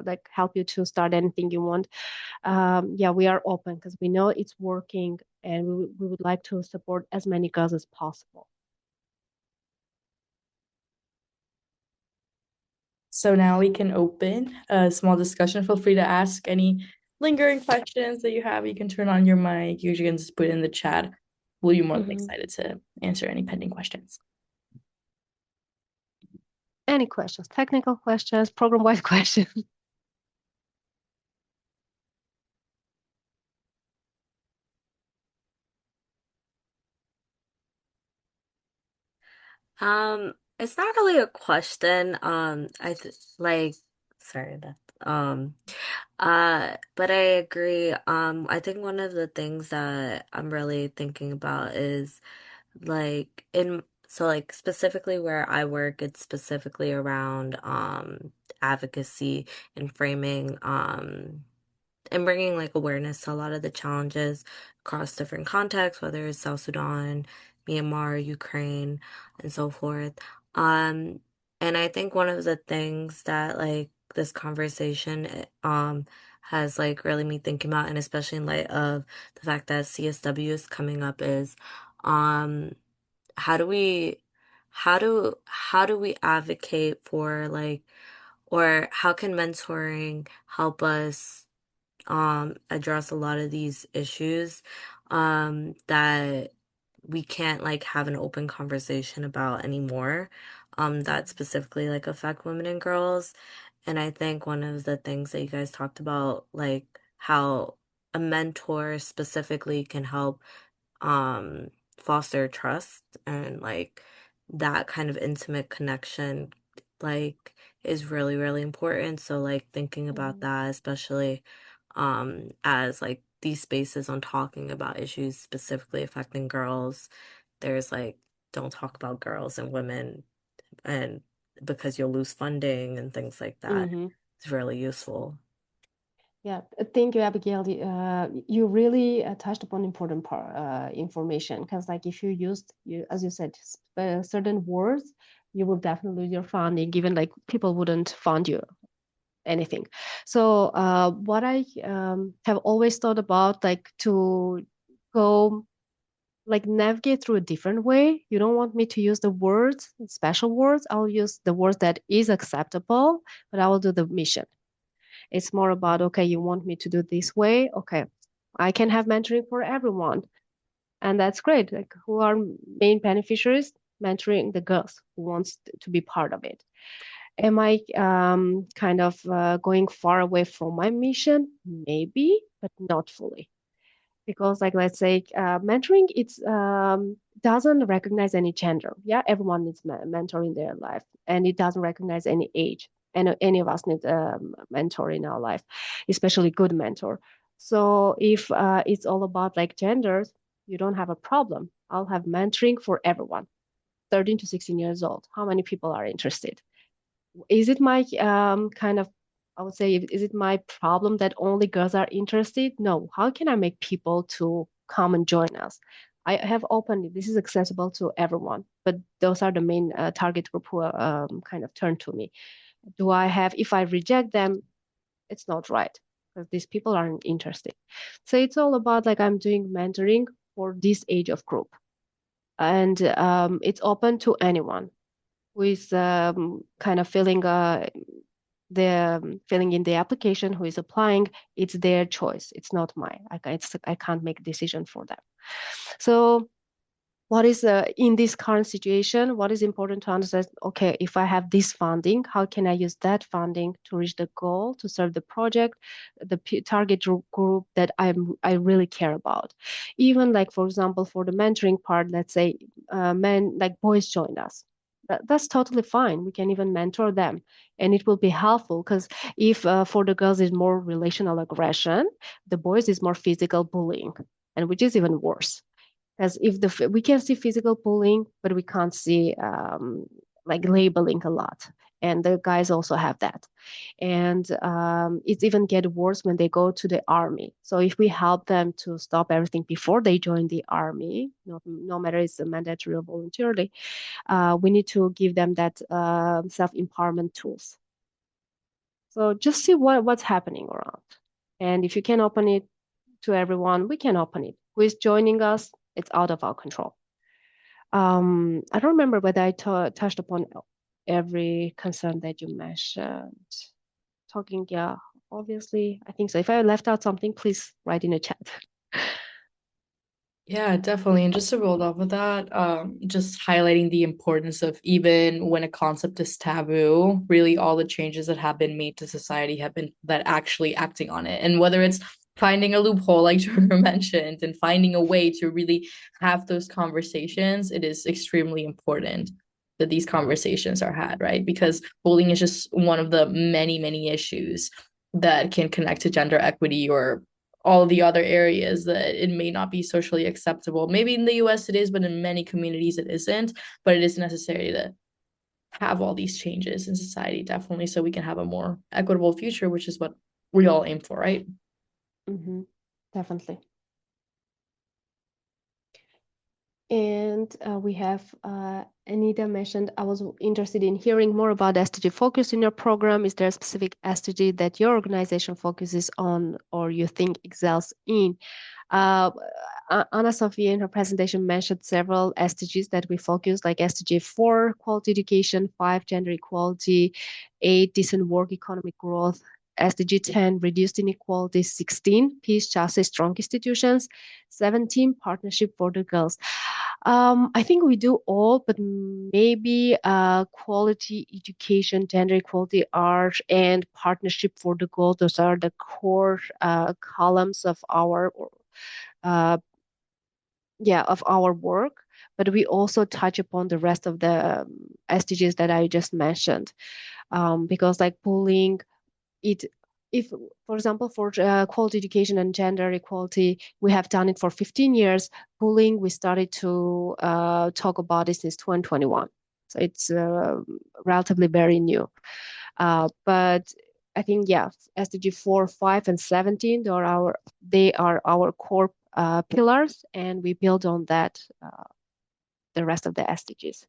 like, help you to start anything you want. Yeah, we are open because we know it's working, and we would like to support as many girls as possible. So now we can open a small discussion. Feel free to ask any lingering questions that you have. You can turn on your mic. You can just put it in the chat. We'll be more than Mhm. excited to answer any pending questions. Any questions, technical questions, program-wise questions? It's not really a question. I th like sorry that but I agree. I think one of the things that I'm really thinking about is like in so like specifically where I work, it's specifically around advocacy and framing and bringing like awareness to a lot of the challenges across different contexts, whether it's South Sudan, Myanmar, Ukraine, and so forth. Um, and I think one of the things that like this conversation has like really me thinking about, and especially in light of the fact that CSW is coming up, is um how do we how do we advocate for like or how can mentoring help us address a lot of these issues that we can't like have an open conversation about anymore that specifically like affect women and girls. And I think one of the things that you guys talked about, like how a mentor specifically can help um foster trust and like that kind of intimate connection like is really really important. So like thinking about Mhm. that, especially as like these spaces on talking about issues specifically affecting girls, there's like don't talk about girls and women and because you'll lose funding and things like that. Mhm. It's really useful. Yeah, thank you, Abigail. You really touched upon important information because, like, if you used, as you said, certain words, you will definitely lose your funding. Given like people wouldn't fund you anything. So, what I have always thought about, like, to go like navigate through a different way. You don't want me to use the words, special words. I'll use the words that is acceptable, but I will do the mission. It's more about, okay, you want me to do this way? Okay, I can have mentoring for everyone. And that's great. Like who are main beneficiaries? Mentoring the girls who wants to be part of it. Am I kind of going far away from my mission? Maybe, but not fully. Because like let's say mentoring it's doesn't recognize any gender. Yeah, everyone needs mentor in their life, and it doesn't recognize any age. And any of us need a mentor in our life, especially good mentor. So if it's all about like genders, you don't have a problem. I'll have mentoring for everyone, 13 to 16 years old. How many people are interested? Is it my kind of, I would say, is it my problem that only girls are interested? No. How can I make people to come and join us? I have opened it. This is accessible to everyone, but those are the main target group who kind of turn to me. Do I have, if I reject them, it's not right because these people aren't interested. So it's all about like I'm doing mentoring for this age of group, and it's open to anyone who is kind of filling in the application, who is applying. It's their choice. It's not mine. I can't make a decision for them. So what is in this current situation, what is important to understand? Okay, if I have this funding, how can I use that funding to reach the goal, to serve the project, the target group that I really care about? Even like, for example, for the mentoring part, let's say men, like boys join us. That's totally fine. We can even mentor them, and it will be helpful because if for the girls is more relational aggression, the boys is more physical bullying, and which is even worse. As if we can see physical bullying, but we can't see like labeling a lot. And the guys also have that. And it's even get worse when they go to the army. So if we help them to stop everything before they join the army, no matter it's mandatory or voluntarily, we need to give them that self-empowerment tools. So just see what's happening around. And if you can open it to everyone, we can open it. Who is joining us? It's out of our control. I don't remember whether I touched upon every concern that you mentioned. Talking, yeah, obviously, I think so. If I left out something, please write in the chat. Yeah, definitely. And just to build off of that, just highlighting the importance of even when a concept is taboo, really all the changes that have been made to society have been that actually acting on it. And whether it's finding a loophole, like Jordan mentioned, and finding a way to really have those conversations, it is extremely important that these conversations are had, right? Because bullying is just one of the many, many issues that can connect to gender equity or all the other areas that it may not be socially acceptable. Maybe in the US it is, but in many communities it isn't. But it is necessary to have all these changes in society, definitely, so we can have a more equitable future, which is what we all aim for, right? Mm-hmm. Definitely. And we have Anita mentioned, I was interested in hearing more about SDG focus in your program. Is there a specific SDG that your organization focuses on or you think excels in? Uh, Anna Sophia in her presentation mentioned several SDGs that we focus, like SDG 4, quality education, 5, gender equality, 8, decent work, economic growth, SDG 10, reduced inequality, 16, peace, justice, strong institutions, 17, partnership for the girls. I think we do all, but maybe quality education, gender equality, art, and partnership for the goal. Those are the core columns of our uh, of our work. But we also touch upon the rest of the SDGs that I just mentioned, because like bullying, it if for example for quality education and gender equality, we have done it for 15 years. Bullying, we started to talk about it since 2021, so it's relatively very new, but I think, yeah, SDG 4, 5, and 17, they are our core pillars, and we build on that the rest of the SDGs.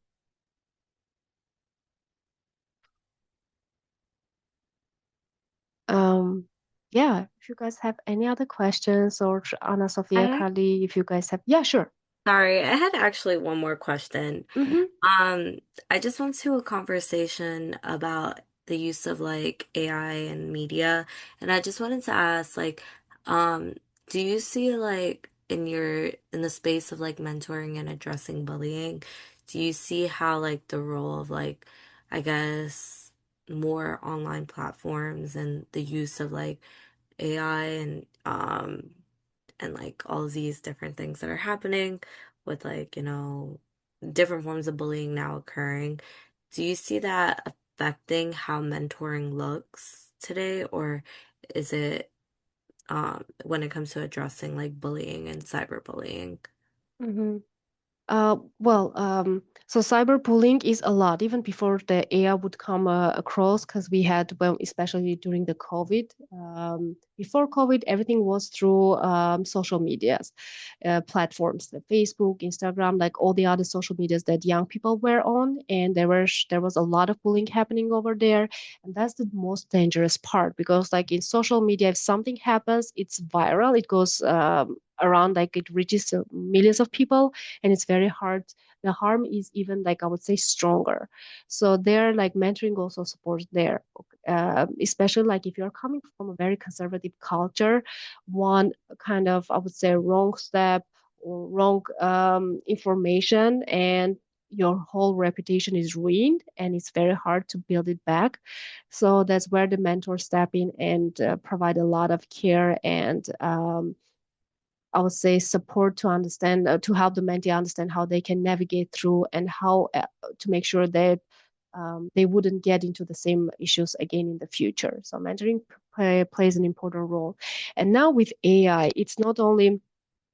Um, yeah, if you guys have any other questions, or Anna, Sophia, I Carly, if you guys have, yeah, sure. Sorry, I had actually one more question. Mm-hmm. Um, I just went to a conversation about the use of like AI and media, and I just wanted to ask, like, um, do you see like in the space of like mentoring and addressing bullying, do you see how like the role of like, I guess, more online platforms and the use of like AI and like all of these different things that are happening with like, different forms of bullying now occurring. Do you see that affecting how mentoring looks today, or is it when it comes to addressing like bullying and cyberbullying? Mhm. So cyberbullying is a lot, even before the AI would come across, because we had, well, especially during the COVID. Before COVID, everything was through social medias, platforms, the Facebook, Instagram, like all the other social medias that young people were on, and there was a lot of bullying happening over there, and that's the most dangerous part because, like in social media, if something happens, it's viral, it goes around, like it reaches millions of people, and it's very hard. The harm is even, like, I would say, stronger. So there, like, mentoring also supports there, especially like if you're coming from a very conservative culture, one kind of, I would say, wrong step or wrong information, and your whole reputation is ruined, and it's very hard to build it back. So that's where the mentors step in and provide a lot of care and I would say support to understand, to help the mentee understand how they can navigate through and how to make sure that they wouldn't get into the same issues again in the future. So mentoring plays an important role. And now with AI, it's not only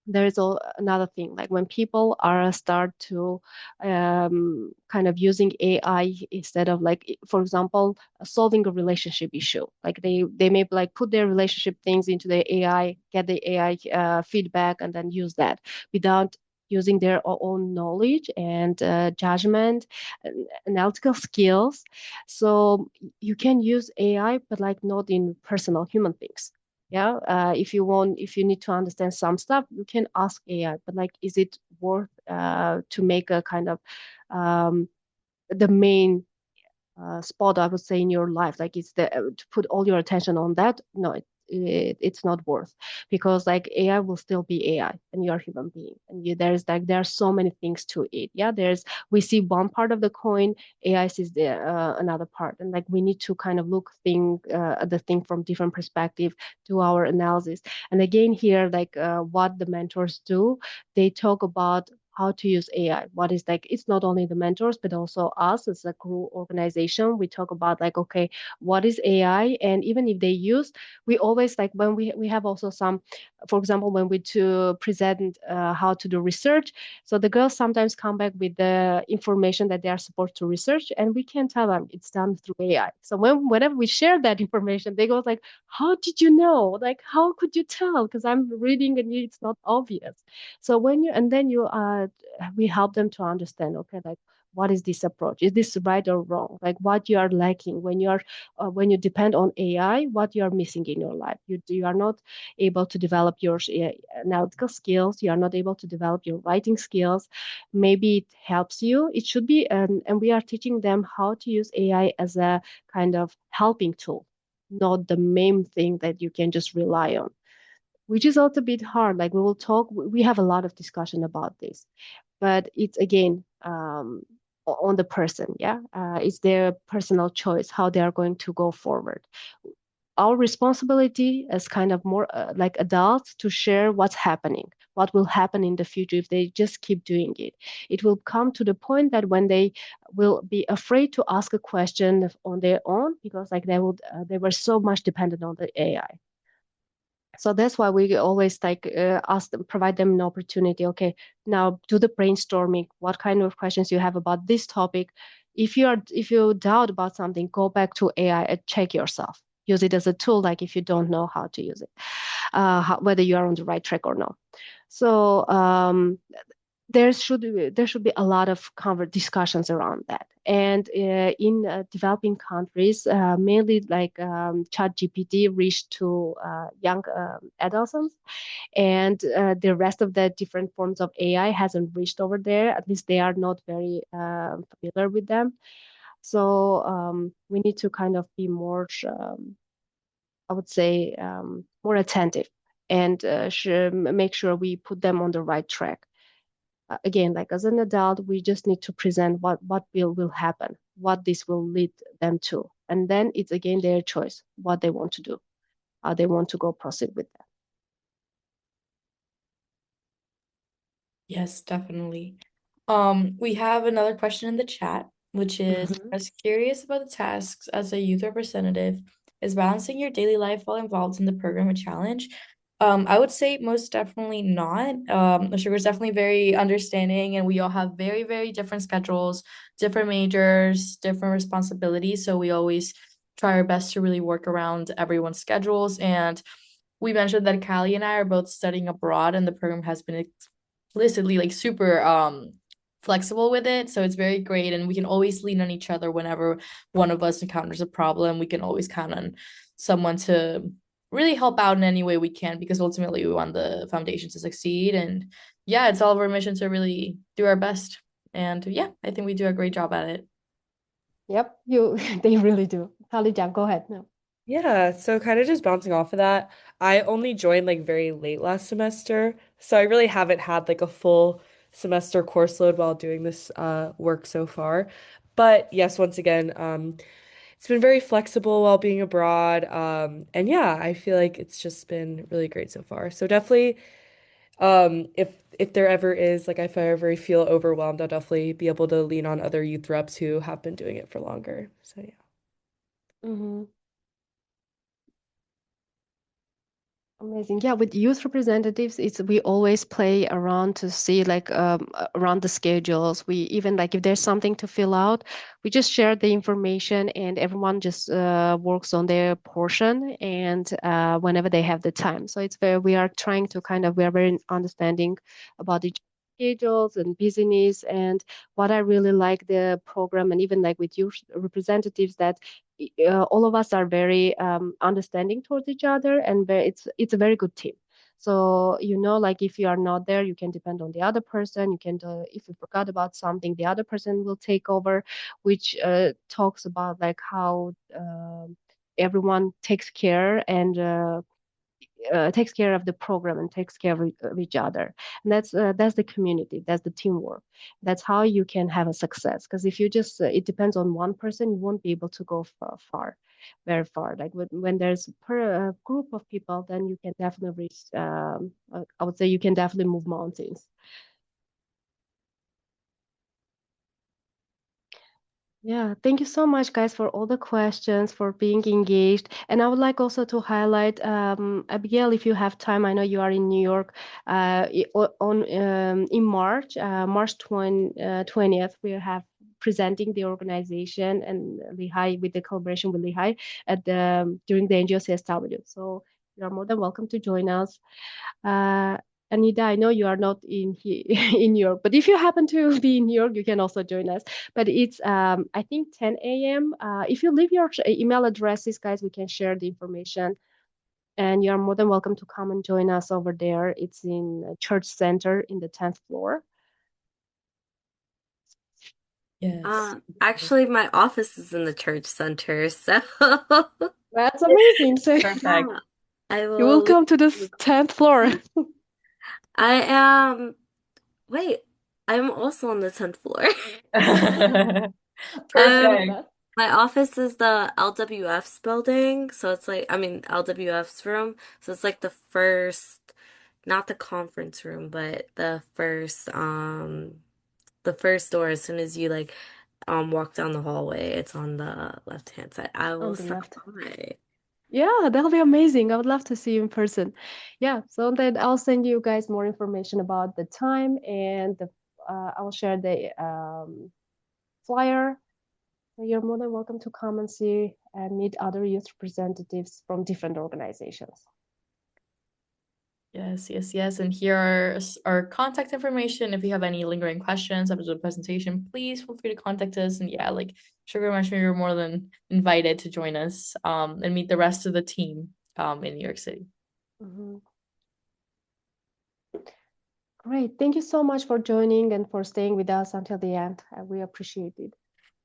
there is another thing, like when people are start to kind of using AI instead of, like, for example, solving a relationship issue, like they may like put their relationship things into the AI, get the AI feedback, and then use that without using their own knowledge and judgment and analytical skills. So you can use AI, but like not in personal human things. Yeah, if you need to understand some stuff, you can ask AI, but like, is it worth to make a kind of um, the main spot, I would say, in your life? Like, it's the to put all your attention on that? No, it's not worth, because like AI will still be AI, and you're a human being, and there are so many things to it. Yeah, we see one part of the coin, AI sees the another part, and like we need to kind of look at the thing from different perspective, do our analysis. And again, here, like what the mentors do, they talk about how to use AI. What is, like, it's not only the mentors, but also us as a crew organization. We talk about, like, okay, what is AI? And even if they use, we always, like, when we have also some, for example, when we to present how to do research. So the girls sometimes come back with the information that they are supposed to research, and we can tell them it's done through AI. So whenever we share that information, they go like, how did you know? Like, how could you tell? Because I'm reading and it's not obvious. So we help them to understand, okay, like, what is this approach? Is this right or wrong? Like, what you are lacking when you depend on AI, what you are missing in your life. You are not able to develop your analytical skills. You are not able to develop your writing skills. Maybe it helps you. It should be, and we are teaching them how to use AI as a kind of helping tool, not the main thing that you can just rely on, which is also a bit hard. Like, we have a lot of discussion about this, but it's again on the person. Yeah, it's their personal choice how they are going to go forward. Our responsibility as kind of more like adults to share what's happening, what will happen in the future if they just keep doing it. It will come to the point that when they will be afraid to ask a question on their own, because like they were so much dependent on the AI. So that's why we always like ask them, provide them an opportunity. Okay, now do the brainstorming. What kind of questions you have about this topic? If you doubt about something, go back to AI and check yourself. Use it as a tool. Like, if you don't know how to use it, whether you are on the right track or not. So there should be a lot of discussions around that. And in developing countries, mainly like ChatGPT reached to young adolescents, and the rest of the different forms of AI hasn't reached over there. At least they are not very familiar with them. So we need to kind of be more, I would say, more attentive, and make sure we put them on the right track. Again, like as an adult, we just need to present what will happen, what this will lead them to. And then it's again their choice, what they want to do, how they want to go proceed with that. Yes, definitely. We have another question in the chat, which is, I was curious about the tasks as a youth representative. Is balancing your daily life while involved in the program a challenge? I would say most definitely not. Sugar is definitely very understanding, and we all have very, very different schedules, different majors, different responsibilities. So we always try our best to really work around everyone's schedules. And we mentioned that Callie and I are both studying abroad, and the program has been explicitly like super flexible with it. So it's very great, and we can always lean on each other whenever one of us encounters a problem. We can always count on someone to really help out in any way we can, because ultimately we want the foundation to succeed. And yeah, it's all of our mission to really do our best. And yeah, I think we do a great job at it. Yep, they really do. Kali-chan, go ahead. No. Yeah, so kind of just bouncing off of that, I only joined like very late last semester, so I really haven't had like a full semester course load while doing this work so far. But yes, once again, it's been very flexible while being abroad. And yeah, I feel like it's just been really great so far. So definitely, if there ever is like if I ever feel overwhelmed, I'll definitely be able to lean on other youth reps who have been doing it for longer. So yeah. Mm-hmm. Amazing. Yeah, with youth representatives, we always play around to see like around the schedules. We even like if there's something to fill out, we just share the information and everyone just works on their portion and whenever they have the time. So it's very we are trying to we are very understanding about each schedules and busyness. And what I really like the program and even like with youth representatives that all of us are very understanding towards each other, and it's a very good team. So like if you are not there, you can depend on the other person. You can if you forgot about something, the other person will take over, which talks about like how everyone takes care and takes care of the program and takes care of each other. And that's the community, that's the teamwork. That's how you can have a success. Because if you just it depends on one person, you won't be able to go far, very far. Like when there's a group of people, then you can definitely reach. I would say you can definitely move mountains. Yeah, thank you so much, guys, for all the questions, for being engaged. And I would like also to highlight, Abigail, if you have time, I know you are in New York, in March, March 20th, we have presenting the organization and Lehigh with the collaboration with Lehigh at during the NGO CSW. So you are more than welcome to join us. Anita, I know you are not in here in New York, but if you happen to be in New York, you can also join us. But it's I think 10 a.m. If you leave your email addresses, guys, we can share the information. And you are more than welcome to come and join us over there. It's in Church Center in the 10th floor. Yes. Actually, my office is in the church center, so That's amazing. So Perfect. I you will will come to this 10th floor. I am, wait, I'm also on the 10th floor. Um, Perfect. my office is the LWF's building, so it's like, I mean, LWF's room, so it's like the first, not the conference room, but the first door as soon as you like walk down the hallway, it's on the left-hand side. I will On the stop left. by. Yeah, that'll be amazing. I would love to see you in person. Yeah, so then I'll send you guys more information about the time and I'll share the flyer. So you're more than welcome to come and see and meet other youth representatives from different organizations. Yes, yes, yes. And here are our contact information. If you have any lingering questions after the presentation, please feel free to contact us. And yeah, like Sugar mentioned, you're more than invited to join us and meet the rest of the team in New York City. Mm-hmm. Great. Thank you so much for joining and for staying with us until the end. We appreciate it.